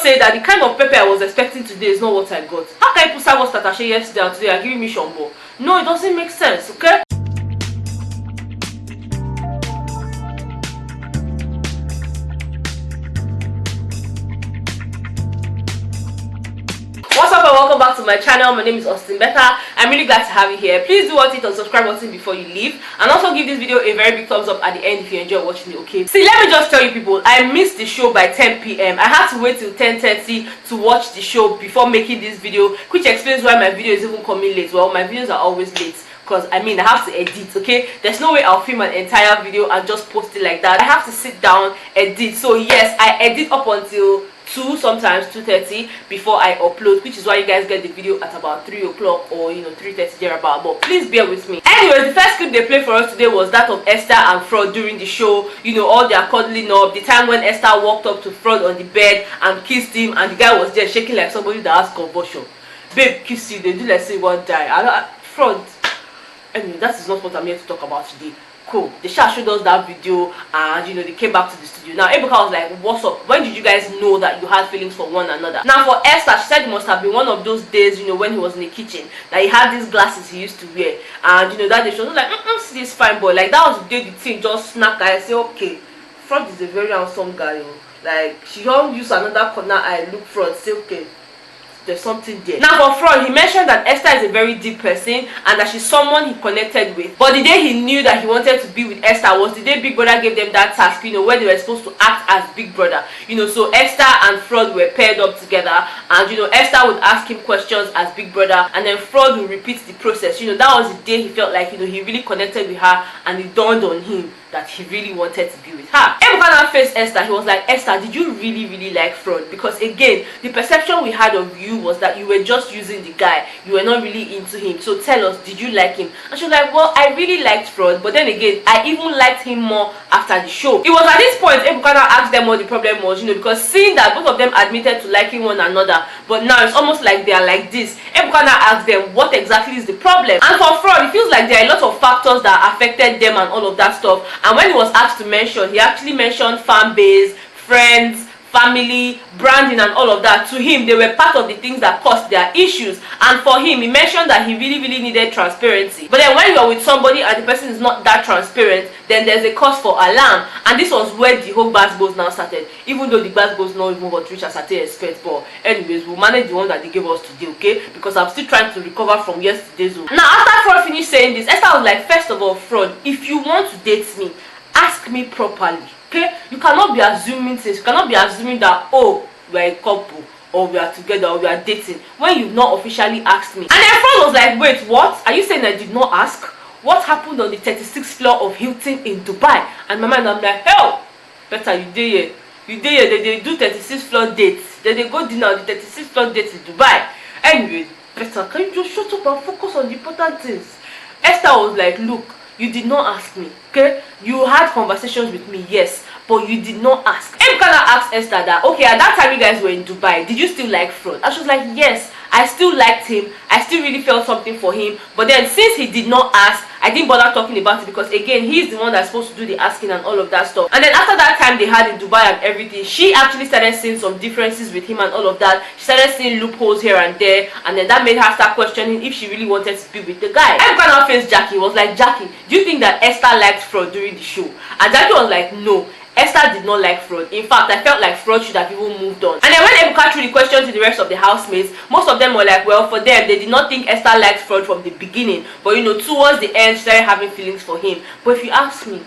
say that the kind of pepper I was expecting today is not what I got. How can you put sour tatashe yesterday and today are giving me shombo? No, it doesn't make sense, okay? What's up and welcome back to my channel. My name is Austin Betha. I'm really glad to have you here. Please do watch it on subscribe button before you leave, and also give this video a very big thumbs up at the end if you enjoy watching it, okay? See, let me just tell you people, I missed the show by 10 p.m. I had to wait till 10:30 to watch the show before making this video, which explains why my video is even coming late. Well, my videos are always late because I mean I have to edit, okay? There's no way I'll film an entire video and just post it like that. I have to sit down, edit. So yes, I edit up until 2, sometimes 2:30 before I upload, which is why you guys get the video at about 3 o'clock or 3:30 thereabout. But please bear with me. Anyways, the first clip they played for us today was that of Esther and Frodd during the show. All their cuddling up, the time when Esther walked up to Frodd on the bed and kissed him, and the guy was there shaking like somebody that has convulsion. Babe, kiss you, they do like say you won't die. Frodd. Anyway, that is not what I'm here to talk about today. Cool. They showed us that video, and they came back to the studio. Now Ebuka was like, what's up? When did you guys know that you had feelings for one another? Now for Esther, she said it must have been one of those days, when he was in the kitchen, that he had these glasses he used to wear, and that day she was like, see this fine boy. Like that was the day the thing just snapped. I say, okay, Frodd is a very handsome guy. Like she don't use another corner eye look Frodd, say okay, there's something there. Now for Frodd, he mentioned that Esther is a very deep person and that she's someone he connected with. But the day he knew that he wanted to be with Esther was the day Big Brother gave them that task, where they were supposed to act as Big Brother. So Esther and Frodd were paired up together, and Esther would ask him questions as Big Brother, and then Frodd would repeat the process. That was the day he felt like he really connected with her, and it dawned on him that he really wanted to be with her. Ebuka now faced Esther. He was like, Esther, did you really like Frodd? Because again, the perception we had of you was that you were just using the guy, you were not really into him. So tell us, did you like him? And she was like, well, I really liked Frodd, but then again, I even liked him more after the show. It was at this point Ebuka now asked them what the problem was, because seeing that both of them admitted to liking one another, but now it's almost like they are like this. Ebuka now asked them what exactly is the problem. And for Frodd, it feels like there are a lot of factors that affected them and all of that stuff. And when he was asked to mention, he actually mentioned fan base, friends, family, branding, and all of that. To him, they were part of the things that caused their issues. And for him, he mentioned that he really needed transparency. But then when you're with somebody and the person is not that transparent, then there's a cause for alarm. And this was where the whole basketballs now started. Even though the basketballs not even got rich as I expect. But anyways, we'll manage the one that they gave us today, okay? Because I'm still trying to recover from yesterday's one. Now after Frodd finished saying this, Esther was like, first of all, Frodd, if you want to date me, ask me properly. Okay, you cannot be assuming things. You cannot be assuming that, oh, we're a couple, or we are together, or we are dating, when you've not officially asked me. And then Frodd was like, wait, what? Are you saying I did not ask? What happened on the 36th floor of Hilton in Dubai? And my mind, I'm like, hell, better you did here. You did here, they do 36th floor dates. Then they go dinner on the 36th floor dates in Dubai. Anyway, better, can you just shut up and focus on the important things? Esther was like, look, you did not ask me, okay? You had conversations with me, yes, but you did not ask. Ebuka now asked Esther that, okay, at that time you guys were in Dubai, did you still like Frodd? And she was like, yes, I still liked him. I still really felt something for him. But then since he did not ask, I didn't bother talking about it because again, he's the one that's supposed to do the asking and all of that stuff. And then after that time they had in Dubai and everything, she actually started seeing some differences with him and all of that. She started seeing loopholes here and there, and then that made her start questioning if she really wanted to be with the guy. Ebuka now faced Jackie. Was like, Jackie, do you think that Esther liked Frodd during the show? And Jackie was like, no, Esther did not like Frodd. In fact, I felt like Frodd should have even moved on. And then when Ebuka threw the question to the rest of the housemates, most of them were like, well, for them, they did not think Esther liked Frodd from the beginning. But towards the end, she started having feelings for him. But if you ask me,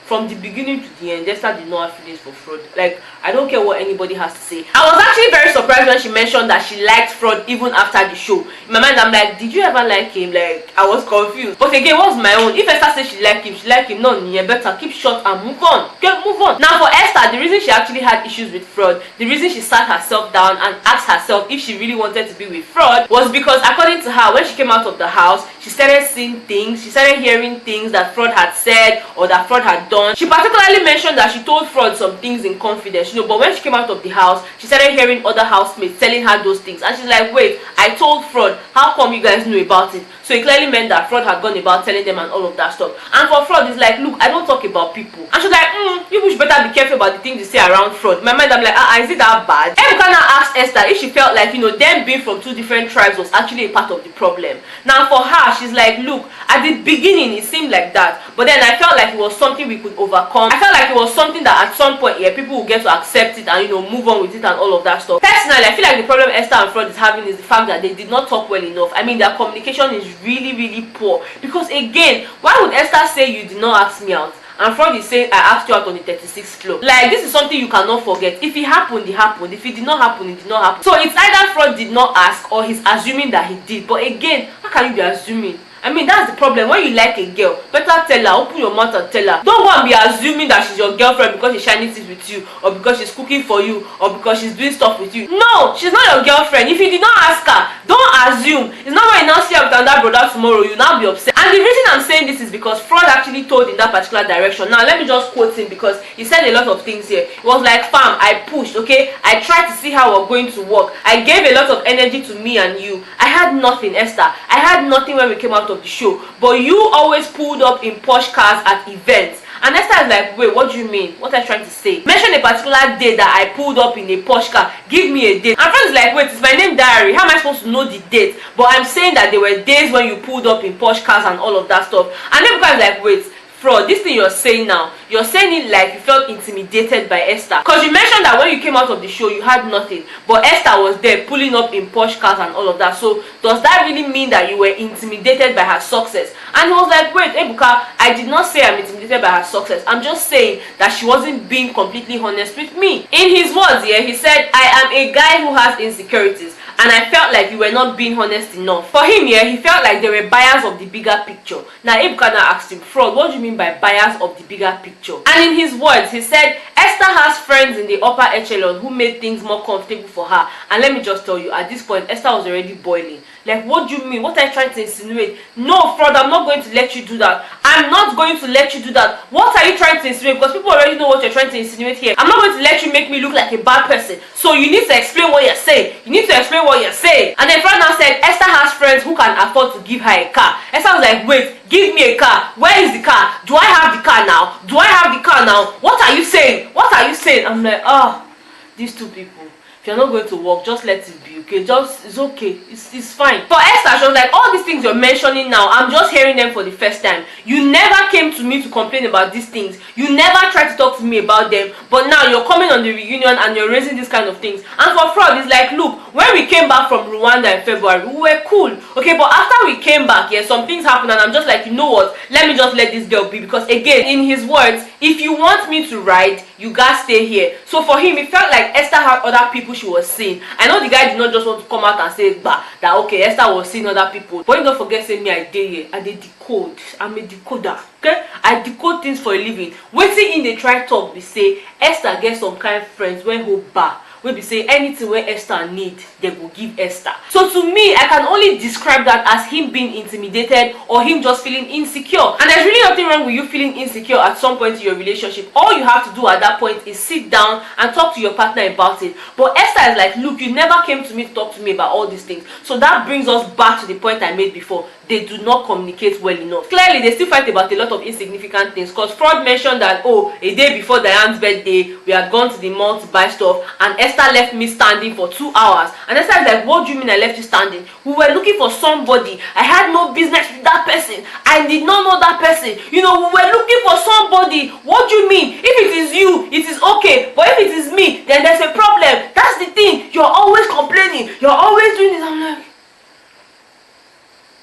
from the beginning to the end, Esther did not have feelings for Frodd. Like, I don't care what anybody has to say. I was actually very surprised when she mentioned that she liked Frodd even after the show. In my mind, I'm like, did you ever like him? Like, I was confused. But again, what's my own? If Esther says she liked him, she liked him. No, you better keep short and move on. Okay, move on. Now for Esther, the reason she actually had issues with Frodd, the reason she sat herself down and asked herself if she really wanted to be with Frodd, was because according to her, when she came out of the house, she started seeing things, she started hearing things that Frodd had said or that Frodd had done done. She particularly mentioned that she told Frodd some things in confidence, but when she came out of the house, she started hearing other housemates telling her those things, and she's like, wait, I told Frodd, how come you guys knew about it? So it clearly meant that Frodd had gone about telling them and all of that stuff. And for Frodd, it's like, look, I don't talk about people. And she's like, you should better be careful about the things you say around Frodd. In my mind, I'm like, is it that bad? Ebuka now asked Esther if she felt like, them being from 2 different tribes was actually a part of the problem. Now for her, she's like, look, at the beginning it seemed like that, but then I felt like it was something we could overcome. I felt like it was something that at some point, people will get to accept it and move on with it and all of that stuff. Personally, I feel like the problem Esther and Frodd is having is the fact that they did not talk well enough. I mean, their communication is really, really poor. Because again, why would Esther say you did not ask me out? And Frodd is saying, I asked you out on the 36th floor. Like, this is something you cannot forget. If it happened, it happened. If it did not happen, it did not happen. So it's either Frodd did not ask or he's assuming that he did. But again, how can you be assuming? I mean, that's the problem. When you like a girl, better tell her, open your mouth and tell her. Don't go and be assuming that she's your girlfriend because she's shining teeth with you, or because she's cooking for you, or because she's doing stuff with you. No, she's not your girlfriend. If you did not ask her, don't assume. It's not when you now see her with another brother tomorrow, you now be upset. And the reason I'm saying this is because Frodd actually told in that particular direction. Now, let me just quote him because he said a lot of things here. It was like, fam, I pushed, okay? I tried to see how we're going to work. I gave a lot of energy to me and you. I had nothing, Esther. I had nothing when we came out of the show, but you always pulled up in posh cars at events. And Esther is like, wait, what do you mean? What are you trying to say? Mention a particular day that I pulled up in a posh car. Give me a date. And Frodd is like, wait, it's my name diary. How am I supposed to know the date? But I'm saying that there were days when you pulled up in posh cars and all of that stuff. And then is like, wait, Frodd, this thing you're saying now, you're saying it like you felt intimidated by Esther. Because you mentioned that when you came out of the show, you had nothing. But Esther was there pulling up in posh cars and all of that. So does that really mean that you were intimidated by her success? And he was like, wait, Ebuka, I did not say I'm intimidated by her success. I'm just saying that she wasn't being completely honest with me. In his words here, he said, I am a guy who has insecurities. And I felt like you were not being honest enough. For him here, he felt like they were buyers of the bigger picture. Now, Ebuka now asked him, Frodd, what do you mean by buyers of the bigger picture? And in his words, he said, Esther has friends in the upper echelon who made things more comfortable for her. And let me just tell you, at this point, Esther was already boiling. Like, what do you mean? What are you trying to insinuate? No, Frodd, I'm not going to let you do that. I'm not going to let you do that. What are you trying to insinuate? Because people already know what you're trying to insinuate here. I'm not going to let you make me look like a bad person. So you need to explain what you're saying. You need to explain what you're saying. And then Frodd now said, Esther has friends who can afford to give her a car. Esther was like, wait, give me a car. Where is the car? Do I have the car now? Do I have the car now? What are you saying? What are you saying? I'm like, these two people. If you're not going to work, just let it be, okay? It's okay. It's fine. For Esther, she was like, all these things you're mentioning now, I'm just hearing them for the first time. You never came to me to complain about these things. You never tried to talk to me about them. But now you're coming on the reunion and you're raising these kind of things. And for Frodd, it's like, look, when we came back from Rwanda in February, we were cool, okay? But after we came back, some things happened and I'm just like, you know what? Let me just let this girl be. Because again, in his words, if you want me to ride, you guys stay here. So for him, it felt like Esther had other people she was seeing. I know the guy did not just want to come out and say that okay, Esther was seeing other people. But you don't forget, say me, I did here. I did decode. I'm a decoder. Okay? I decode things for a living. Waiting in the try talk, we say Esther gets some kind of friends when who bar. Wey be say anything where Esther need, they will give Esther. So to me, I can only describe that as him being intimidated or him just feeling insecure. And there's really nothing wrong with you feeling insecure at some point in your relationship. All you have to do at that point is sit down and talk to your partner about it. But Esther is like, look, you never came to me to talk to me about all these things. So that brings us back to the point I made before. They do not communicate well enough. Clearly, they still fight about a lot of insignificant things. Because Frodd mentioned that, a day before Diane's birthday, we had gone to the mall to buy stuff, and Esther left me standing for 2 hours. And Esther is like, what do you mean I left you standing? We were looking for somebody. I had no business with that person. I did not know that person. We were looking for somebody. What do you mean? If it is you, it is okay. But if it is me, then there's a problem. That's the thing. You're always complaining. You're always doing this. I'm like,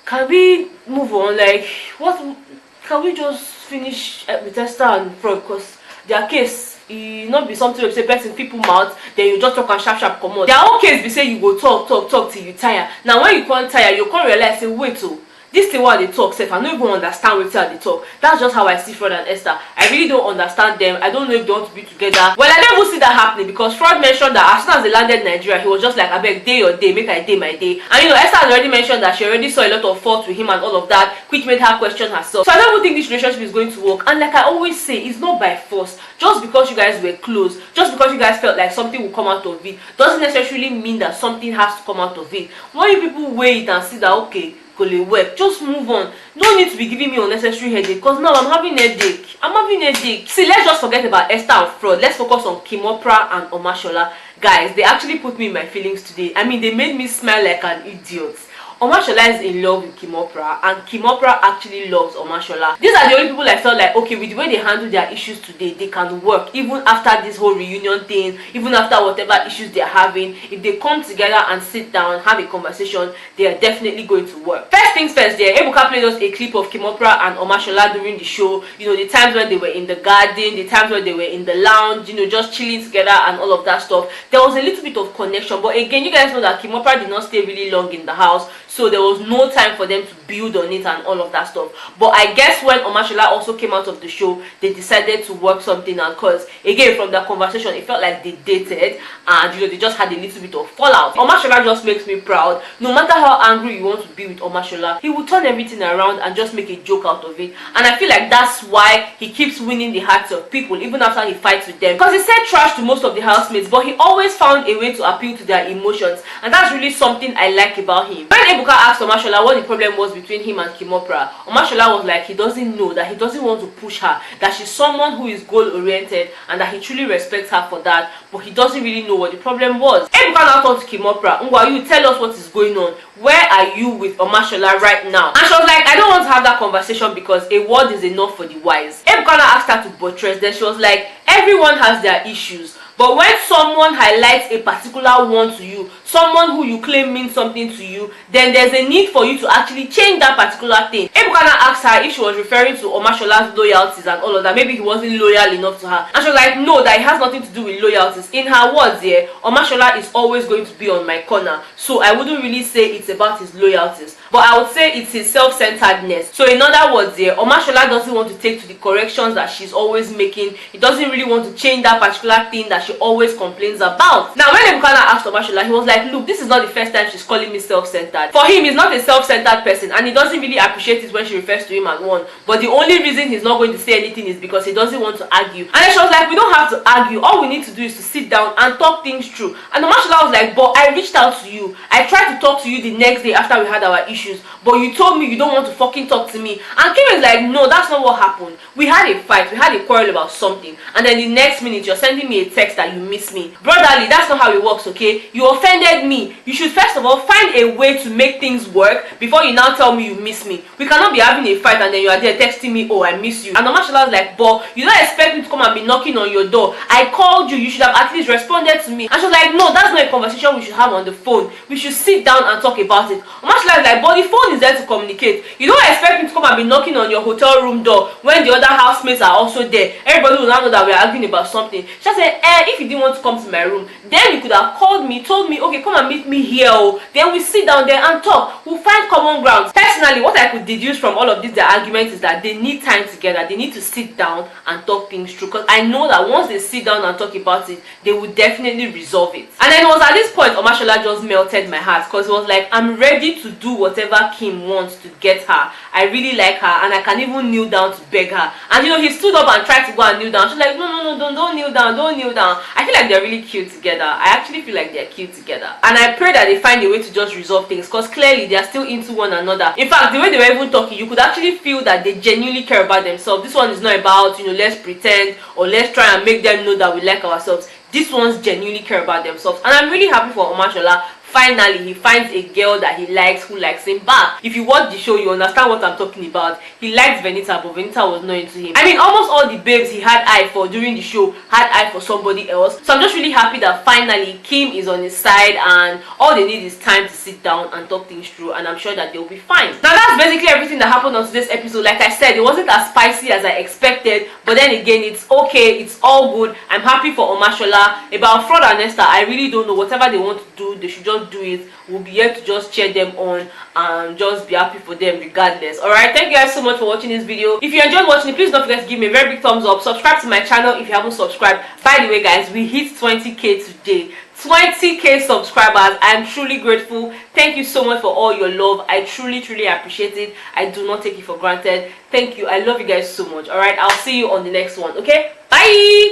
can we move on? Like, what? Can we just finish with Esther and Frodd? Because their case, it not be something where say person people mouth, then you just talk and sharp come on. Their own case be say you go talk till you tire. Now when you can't tire, you can't realize say wait This thing what they talk, self, I don't even understand what they talk. That's just how I see Frodd and Esther. I really don't understand them. I don't know if they want to be together. Well, I don't even see that happening, because Frodd mentioned that as soon as they landed Nigeria, he was just like, I beg, day your day, make I day my day. And Esther has already mentioned that she already saw a lot of fault with him and all of that, which made her question herself. So I don't even think this relationship is going to work. And like I always say, it's not by force. Just because you guys were close, just because you guys felt like something will come out of it, doesn't necessarily mean that something has to come out of it. When you people weigh it and see that, okay, work, just move on. No need to be giving me unnecessary headache, because now I'm having headache. See, let's just forget about Esther and Frodd. Let's focus on Oprah and Omashola. Guys, they actually put me in my feelings today. I mean, they made me smile like an idiot. Omashola is in love with Oprah, and Oprah actually loves Omashola. These are the only people I felt like, okay, with the way they handle their issues today, they can work. Even after this whole reunion thing, even after whatever issues they're having, if they come together and sit down, have a conversation, they are definitely going to work. First things first, Ebuka played us a clip of Oprah and Omashola during the show. The times when they were in the garden, the times when they were in the lounge, just chilling together and all of that stuff. There was a little bit of connection, but again, you guys know that Oprah did not stay really long in the house, so there was no time for them to build on it and all of that stuff. But I guess when Omashola also came out of the show, they decided to work something out, because again, from that conversation, it felt like they dated, and they just had a little bit of fallout. Omashola just makes me proud. No matter how angry you want to be with Omashola, he will turn everything around and just make a joke out of it. And I feel like that's why he keeps winning the hearts of people even after he fights with them, because he said trash to most of the housemates, but he always found a way to appeal to their emotions, and that's really something I like about him. When Ebuka asked Omashola what the problem was between him and Oprah, Omashola was like, he doesn't know, that he doesn't want to push her, that she's someone who is goal oriented, and that he truly respects her for that, but he doesn't really know what the problem was. Ebuka now turned to Oprah, Ngwa, you tell us what is going on. Where are you with Omashola right now? And she was like, I don't want to have that conversation because a word is enough for the wise. Ebuka now asked her to buttress. Then she was like, everyone has their issues, but when someone highlights a particular one to you, someone who you claim means something to you, then there's a need for you to actually change that particular thing. Ebuka asked her if she was referring to Omashola's loyalties and all of that. Maybe he wasn't loyal enough to her. And she was like, no, that it has nothing to do with loyalties. In her words, Omashola is always going to be on my corner. So I wouldn't really say it's about his loyalties, but I would say it's his self-centeredness. So in other words, Omashola doesn't want to take to the corrections that she's always making. He doesn't really want to change that particular thing that she always complains about. Now, when Ebuka asked Omashola, he was like, look, this is not the first time she's calling me self-centered. For him, he's not a self-centered person, and he doesn't really appreciate it when she refers to him as one. But the only reason he's not going to say anything is because he doesn't want to argue. And then she was like, we don't have to argue. All we need to do is to sit down and talk things through. And Omashola was like, but I reached out to you. I tried to talk to you the next day after we had our issues, but you told me you don't want to fucking talk to me. And Kim is like, no, that's not what happened. We had a fight. We had a quarrel about something. And then the next minute, you're sending me a text that you miss me. Brotherly, that's not how it works, okay? You offended me. You should first of all find a way to make things work before you now tell me you miss me. We cannot be having a fight and then you are there texting me, oh, I miss you. And Omashola was like, but you don't expect me to come and be knocking on your door. I called you. You should have at least responded to me. And she was like, no, that's not a conversation we should have on the phone. We should sit down and talk about it. Omashola was like, but the phone is there to communicate. You don't expect me to come and be knocking on your hotel room door when the other housemates are also there. Everybody will now know that we are arguing about something. She said, if you didn't want to come to my room, then you could have called me, told me, okay, come and meet me here. Then we sit down there and talk. We'll find common grounds. Personally, what I could deduce from all of these their arguments is that they need time together. They need to sit down and talk things through, because I know that once they sit down and talk about it, they will definitely resolve it. And then it was at this point Omashola just melted my heart, because it was like, I'm ready to do whatever Kim wants to get her. I really like her, and I can even kneel down to beg her. And he stood up and tried to go and kneel down. She's like, no, don't kneel down, don't kneel down. I feel like they're really cute together. I actually feel like they're cute together, and I pray that they find a way to just resolve things, because clearly they are still into one another. In fact, the way they were even talking, you could actually feel that they genuinely care about themselves. This one is not about, let's pretend or let's try and make them know that we like ourselves. These ones genuinely care about themselves, and I'm really happy for Omashola. Finally, he finds a girl that he likes who likes him back. If you watch the show, you understand what I'm talking about. He liked Bbnaija, but Bbnaija was not into him. I mean, almost all the babes he had eye for during the show had eye for somebody else. So I'm just really happy that finally Kim is on his side, and all they need is time to sit down and talk things through, and I'm sure that they'll be fine. Now, that's basically everything that happened on today's episode. Like I said, it wasn't as spicy as I expected, but then again, it's okay. It's all good. I'm happy for Omashola. About Frodd and Esther, I really don't know. Whatever they want to do, they should just not do it, we'll be here to just cheer them on and just be happy for them regardless. Alright, thank you guys so much for watching this video. If you enjoyed watching it, please don't forget to give me a very big thumbs up. Subscribe to my channel if you haven't subscribed. By the way guys, we hit 20k today. 20k subscribers. I'm truly grateful. Thank you so much for all your love. I truly appreciate it. I do not take it for granted. Thank you. I love you guys so much. All right, I'll see you on the next one. Okay, bye.